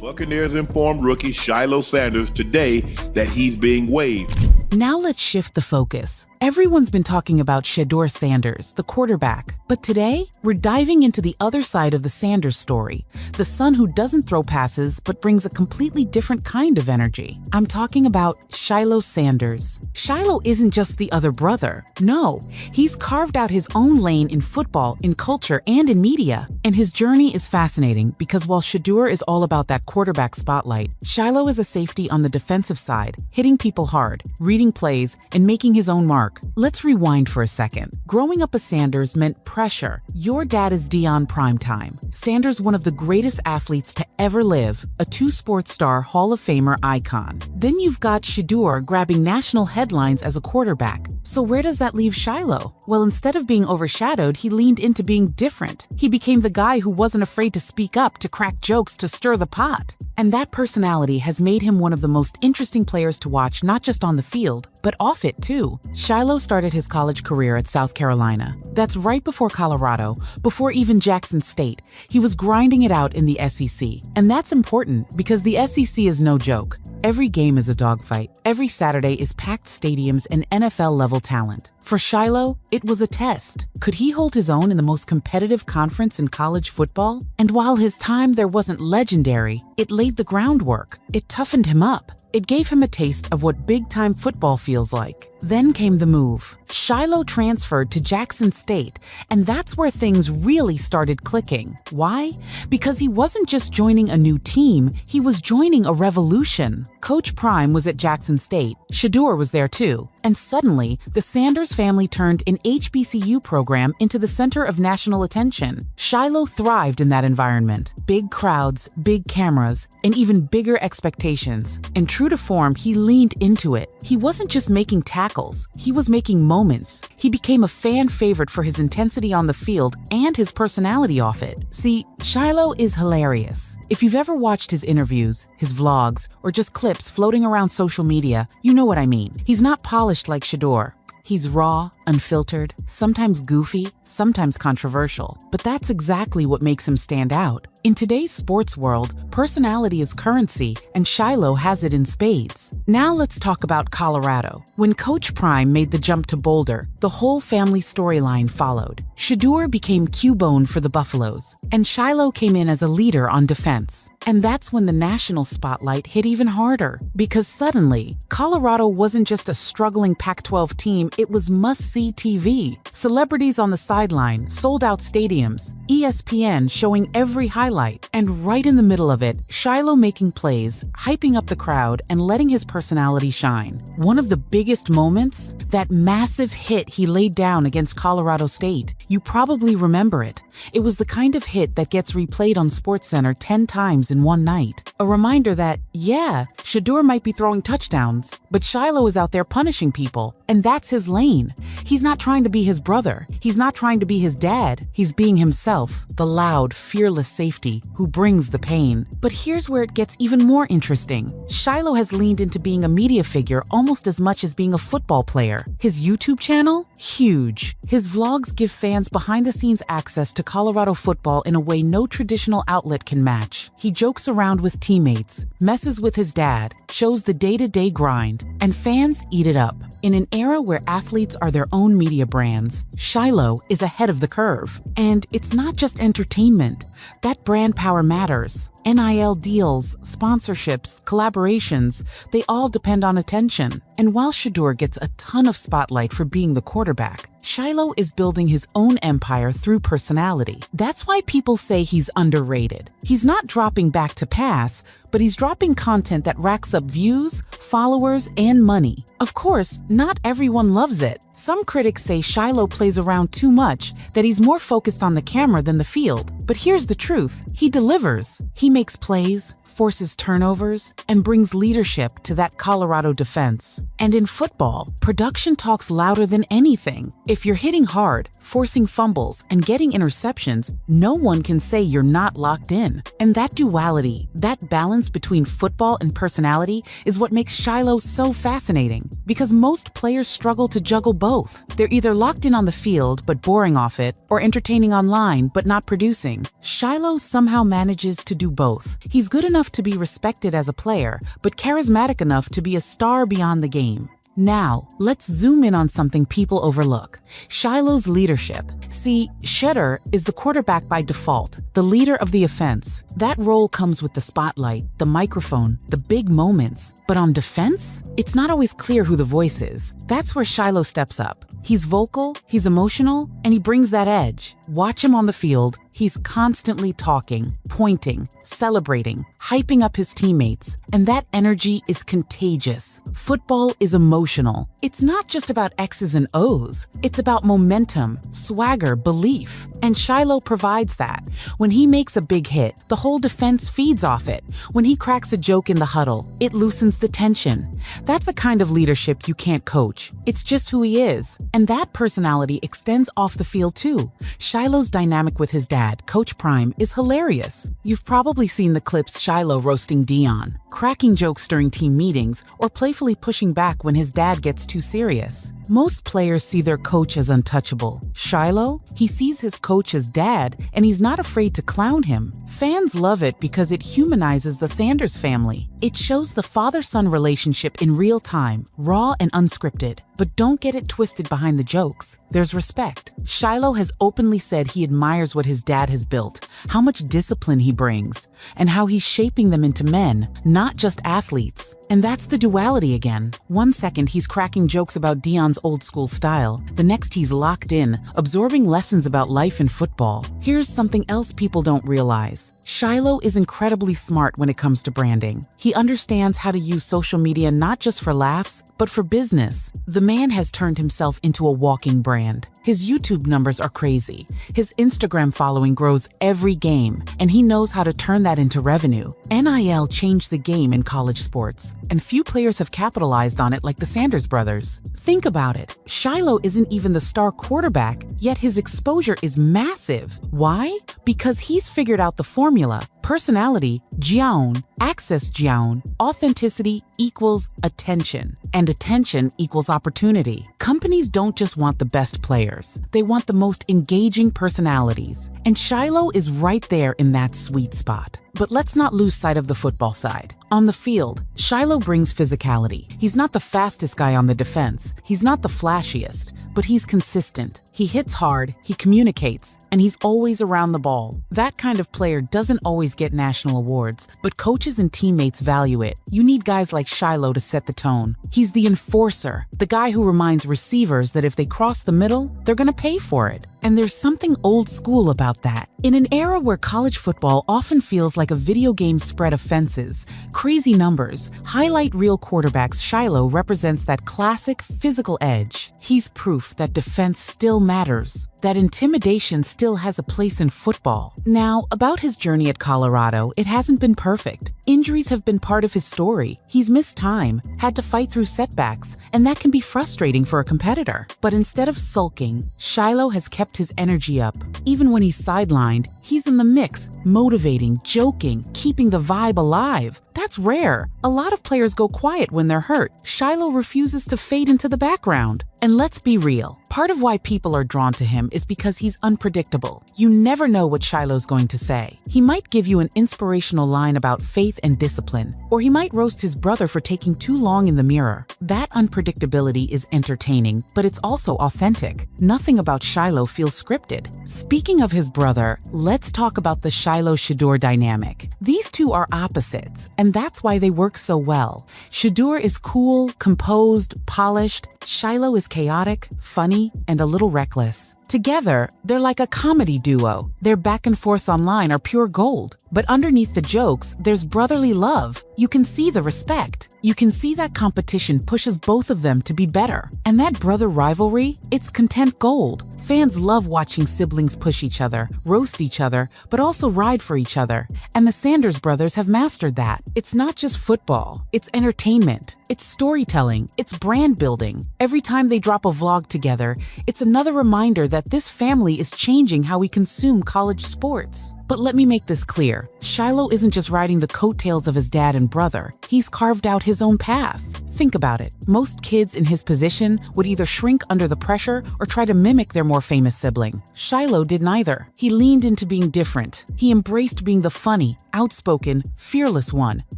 Buccaneers informed rookie Shilo Sanders today that he's being waived. Now let's shift the focus. Everyone's been talking about Shedeur Sanders, the quarterback. But today, we're diving into the other side of the Sanders story, the son who doesn't throw passes but brings a completely different kind of energy. I'm talking about Shilo Sanders. Shilo isn't just the other brother. No, he's carved out his own lane in football, in culture, and in media. And his journey is fascinating because while Shedeur is all about that quarterback spotlight, Shilo is a safety on the defensive side, hitting people hard, reading plays, and making his own mark. Let's rewind for a second. Growing up as Sanders meant pressure. Your dad is Dion Primetime. Sanders, one of the greatest athletes to ever live, a two-sport star Hall of Famer icon. Then you've got Shedeur grabbing national headlines as a quarterback. So where does that leave Shilo? Well, instead of being overshadowed, he leaned into being different. He became the guy who wasn't afraid to speak up, to crack jokes, to stir the pot. And that personality has made him one of the most interesting players to watch, not just on the field, but off it too. Shilo started his college career at South Carolina. That's right before Colorado, before even Jackson State. He was grinding it out in the SEC. And that's important because the SEC is no joke. Every game is a dogfight. Every Saturday is packed stadiums and NFL-level talent. For Shilo, it was a test. Could he hold his own in the most competitive conference in college football? And while his time there wasn't legendary, it laid the groundwork. It toughened him up. It gave him a taste of what big-time football feels like. Then came the move. Shilo transferred to Jackson State, and that's where things really started clicking. Why? Because he wasn't just joining a new team, he was joining a revolution. Coach Prime was at Jackson State. Shedeur was there too. And suddenly, the Sanders family turned an HBCU program into the center of national attention. Shilo thrived in that environment. Big crowds, big cameras, and even bigger expectations. And true to form, he leaned into it. He wasn't just making tackles, he was making moments. He became a fan favorite for his intensity on the field and his personality off it. See, Shilo is hilarious. If you've ever watched his interviews, his vlogs, or just clips floating around social media, you know what I mean. He's not polished like Shedeur. He's raw, unfiltered, sometimes goofy, sometimes controversial. But that's exactly what makes him stand out. In today's sports world, personality is currency, and Shilo has it in spades. Now let's talk about Colorado. When Coach Prime made the jump to Boulder, the whole family storyline followed. Shedeur became Cubone for the Buffaloes, and Shilo came in as a leader on defense. And that's when the national spotlight hit even harder, because suddenly, Colorado wasn't just a struggling Pac-12 team, it was must-see TV. Celebrities on the sideline, sold-out stadiums, ESPN showing every highlight, and right in the middle of it, Shilo making plays, hyping up the crowd, and letting his personality shine. One of the biggest moments? That massive hit he laid down against Colorado State. You probably remember it. It was the kind of hit that gets replayed on SportsCenter 10 times in one night. A reminder that, yeah, Shedeur might be throwing touchdowns, but Shilo is out there punishing people, and that's his lane. He's not trying to be his brother. He's not trying to be his dad. He's being himself, the loud, fearless safety who brings the pain. But here's where it gets even more interesting. Shilo has leaned into being a media figure almost as much as being a football player. His YouTube channel? Huge. His vlogs give fans behind-the-scenes access to Colorado football in a way no traditional outlet can match. He jokes around with teammates, messes with his dad, shows the day-to-day grind, and fans eat it up. In an era where athletes are their own media brands, Shilo is ahead of the curve. And it's not just entertainment. That brand power matters. NIL deals, sponsorships, collaborations, they all depend on attention. And while Shedeur gets a ton of spotlight for being the quarterback, Shilo is building his own empire through personality. That's why people say he's underrated. He's not dropping back to pass, but he's dropping content that racks up views, followers, and money. Of course, not everyone loves it. Some critics say Shilo plays around too much, that he's more focused on the camera than the field. But here's the truth, he delivers. He makes plays, forces turnovers, and brings leadership to that Colorado defense. And in football, production talks louder than anything. If you're hitting hard, forcing fumbles, and getting interceptions, no one can say you're not locked in. And that duality, that balance between football and personality is what makes Shilo so fascinating. Because most players struggle to juggle both. They're either locked in on the field but boring off it, or entertaining online but not producing. Shilo somehow manages to do both. He's good enough to be respected as a player, but charismatic enough to be a star beyond the game. Now, let's zoom in on something people overlook: Shilo's leadership. See, Shedder is the quarterback by default, the leader of the offense. That role comes with the spotlight, the microphone, the big moments. But on defense, it's not always clear who the voice is. That's where Shilo steps up. He's vocal, he's emotional, and he brings that edge. Watch him on the field. He's constantly talking, pointing, celebrating, hyping up his teammates, and that energy is contagious. Football is emotional. It's not just about X's and O's. It's about momentum, swagger, belief. And Shilo provides that. When he makes a big hit, the whole defense feeds off it. When he cracks a joke in the huddle, it loosens the tension. That's a kind of leadership you can't coach. It's just who he is. And that personality extends off the field too. Shilo's dynamic with his dad, Coach Prime, is hilarious. You've probably seen the clips Shilo roasting Dion, cracking jokes during team meetings, or playfully pushing back when his dad gets too serious. Most players see their coach as untouchable. Shilo, he sees his coach as dad, and he's not afraid to clown him. Fans love it because it humanizes the Sanders family. It shows the father-son relationship in real time, raw and unscripted. But don't get it twisted behind the jokes. There's respect. Shilo has openly said he admires what his dad has built, how much discipline he brings, and how he's shaping them into men, not just athletes. And that's the duality again. One second he's cracking jokes about Dion's old school style. The next he's locked in, absorbing lessons about life and football. Here's something else people don't realize. Shilo is incredibly smart when it comes to branding. He understands how to use social media not just for laughs, but for business. The man has turned himself into a walking brand. His YouTube numbers are crazy. His Instagram following grows every game, and he knows how to turn that into revenue. NIL changed the game in college sports, and few players have capitalized on it like the Sanders brothers. Think about it. Shilo isn't even the star quarterback, yet his exposure is massive. Why? Because he's figured out the formula. Personality, jiaon, access jiaon, authenticity equals attention, and attention equals opportunity. Companies don't just want the best players, they want the most engaging personalities, and Shilo is right there in that sweet spot. But let's not lose sight of the football side. On the field, Shilo brings physicality. He's not the fastest guy on the defense, he's not the flashiest, but he's consistent. He hits hard, he communicates, and he's always around the ball. That kind of player doesn't always get national awards, but coaches and teammates value it. You need guys like Shilo to set the tone. He's the enforcer, the guy who reminds receivers that if they cross the middle, they're gonna pay for it. And there's something old school about that. In an era where college football often feels like a video game spread of fences, crazy numbers, highlight reel quarterbacks, Shilo represents that classic physical edge. He's proof that defense still matters, that intimidation still has a place in football. Now, about his journey at Colorado, it hasn't been perfect. Injuries have been part of his story. He's missed time, had to fight through setbacks, and that can be frustrating for a competitor. But instead of sulking, Shilo has kept his energy up. Even when he's sidelined, he's in the mix, motivating, joking, keeping the vibe alive. That's rare. A lot of players go quiet when they're hurt. Shilo refuses to fade into the background. And let's be real, part of why people are drawn to him is because he's unpredictable. You never know what Shilo's going to say. He might give you an inspirational line about faith and discipline, or he might roast his brother for taking too long in the mirror. That unpredictability is entertaining, but it's also authentic. Nothing about Shilo feels scripted. Speaking of his brother, let's talk about the Shilo-Shedeur dynamic. These two are opposites, and that's why they work so well. Shedeur is cool, composed, polished. Shilo is chaotic, funny, and a little reckless. Together, they're like a comedy duo. Their back and forths online are pure gold. But underneath the jokes, there's brotherly love. You can see the respect. You can see that competition pushes both of them to be better. And that brother rivalry, it's content gold. Fans love watching siblings push each other, roast each other, but also ride for each other. And the Sanders brothers have mastered that. It's not just football, it's entertainment. It's storytelling, it's brand building. Every time they drop a vlog together, it's another reminder that this family is changing how we consume college sports. But let me make this clear. Shilo isn't just riding the coattails of his dad and brother. He's carved out his own path. Think about it. Most kids in his position would either shrink under the pressure or try to mimic their more famous sibling. Shilo did neither. He leaned into being different. He embraced being the funny, outspoken, fearless one.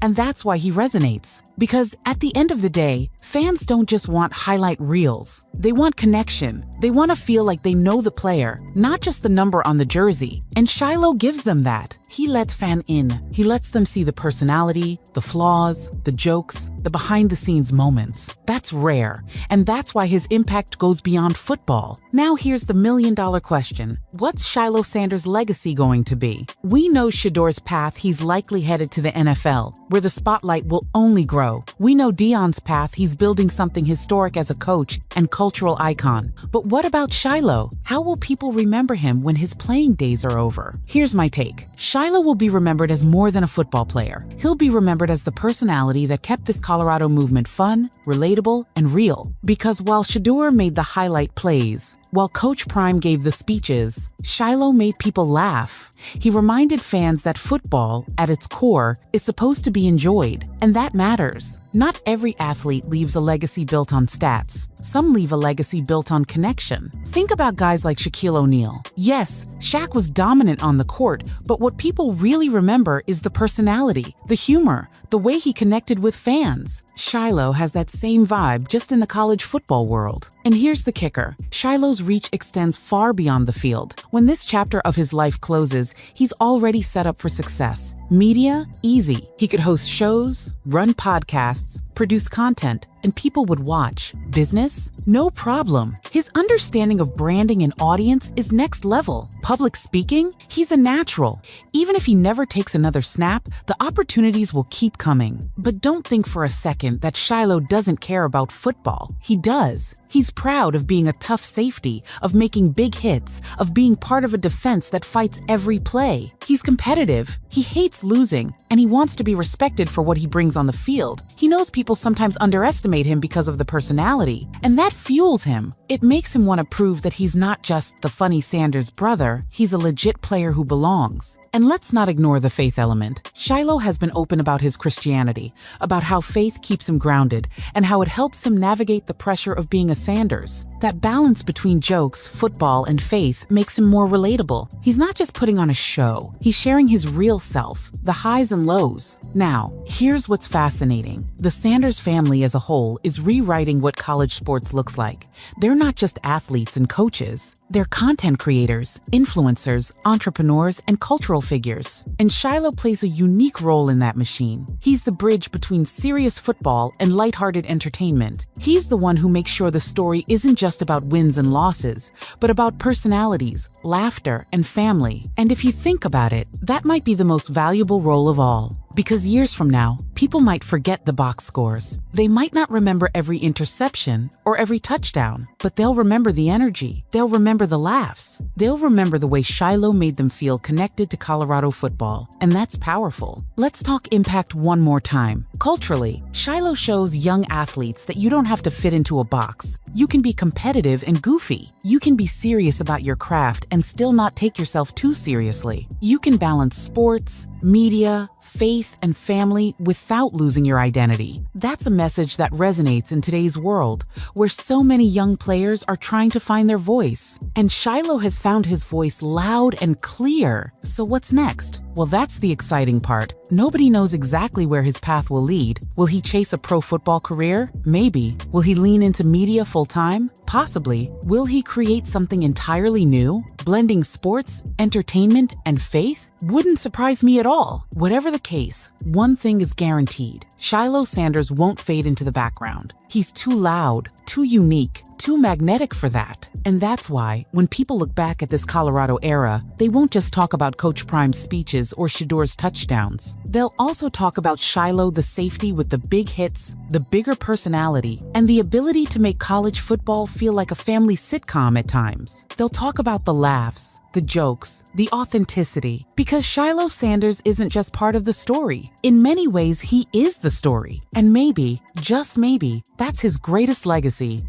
And that's why he resonates. Because at the end of the day, fans don't just want highlight reels. They want connection. They want to feel like they know the player, not just the number on the jersey. And Shilo gives them that. He lets fans in. He lets them see the personality, the flaws, the jokes, the behind-the-scenes moments. That's rare, and that's why his impact goes beyond football. Now here's the million-dollar question. What's Shilo Sanders' legacy going to be? We know Shador's path. He's likely headed to the NFL, where the spotlight will only grow. We know Dion's path. He's building something historic as a coach and cultural icon. But what about Shilo? How will people remember him when his playing days are over? Here's my take. Shilo will be remembered as more than a football player. He'll be remembered as the personality that kept this Colorado movement fun, relatable, and real. Because while Shador made the highlight plays, while Coach Prime gave the speeches, Shilo made people laugh. He reminded fans that football, at its core, is supposed to be enjoyed, and that matters. Not every athlete leaves a legacy built on stats. Some leave a legacy built on connection. Think about guys like Shaquille O'Neal. Yes, Shaq was dominant on the court, but what people really remember is the personality, the humor, the way he connected with fans. Shilo has that same vibe, just in the college football world. And here's the kicker. Shilo's reach extends far beyond the field. When this chapter of his life closes, he's already set up for success. Media? Easy. He could host shows, run podcasts, produce content, and people would watch. Business? No problem. His understanding of branding and audience is next level. Public speaking? He's a natural. Even if he never takes another snap, the opportunities will keep coming. But don't think for a second that Shilo doesn't care about football. He does. He's proud of being a tough safety, of making big hits, of being part of a defense that fights every play. He's competitive. He hates losing, and he wants to be respected for what he brings on the field. He knows people sometimes underestimate him because of the personality, and that fuels him. It makes him want to prove that he's not just the funny Sanders brother, he's a legit player who belongs. And let's not ignore the faith element. Shilo has been open about his Christianity, about how faith keeps him grounded, and how it helps him navigate the pressure of being a Sanders. That balance between jokes, football, and faith makes him more relatable. He's not just putting on a show, he's sharing his real self, the highs and lows. Now, here's what's fascinating. The Sanders family as a whole is rewriting what college sports looks like. They're not just athletes and coaches. They're content creators, influencers, entrepreneurs, and cultural figures. And Shilo plays a unique role in that machine. He's the bridge between serious football and lighthearted entertainment. He's the one who makes sure the story isn't just about wins and losses, but about personalities, laughter, and family. And if you think about it, that might be the most valuable role of all. Because years from now, people might forget the box scores. They might not remember every interception or every touchdown, but they'll remember the energy. They'll remember the laughs. They'll remember the way Shilo made them feel connected to Colorado football. And that's powerful. Let's talk impact one more time. Culturally, Shilo shows young athletes that you don't have to fit into a box. You can be competitive and goofy. You can be serious about your craft and still not take yourself too seriously. You can balance sports, media, faith, and family without losing your identity. That's a message that resonates in today's world, where so many young players are trying to find their voice. And Shilo has found his voice loud and clear. So what's next? Well, that's the exciting part. Nobody knows exactly where his path will lead. Will he chase a pro football career? Maybe. Will he lean into media full-time? Possibly. Will he create something entirely new, blending sports, entertainment, and faith? Wouldn't surprise me at all. Whatever the case, one thing is guaranteed. Shilo Sanders won't fade into the background. He's too loud, too unique, too magnetic for that. And that's why, when people look back at this Colorado era, they won't just talk about Coach Prime's speeches or Shador's touchdowns. They'll also talk about Shilo, the safety with the big hits, the bigger personality, and the ability to make college football feel like a family sitcom at times. They'll talk about the laughs, the jokes, the authenticity, because Shilo Sanders isn't just part of the story. In many ways, he is the story. And maybe, just maybe, that's his greatest legacy.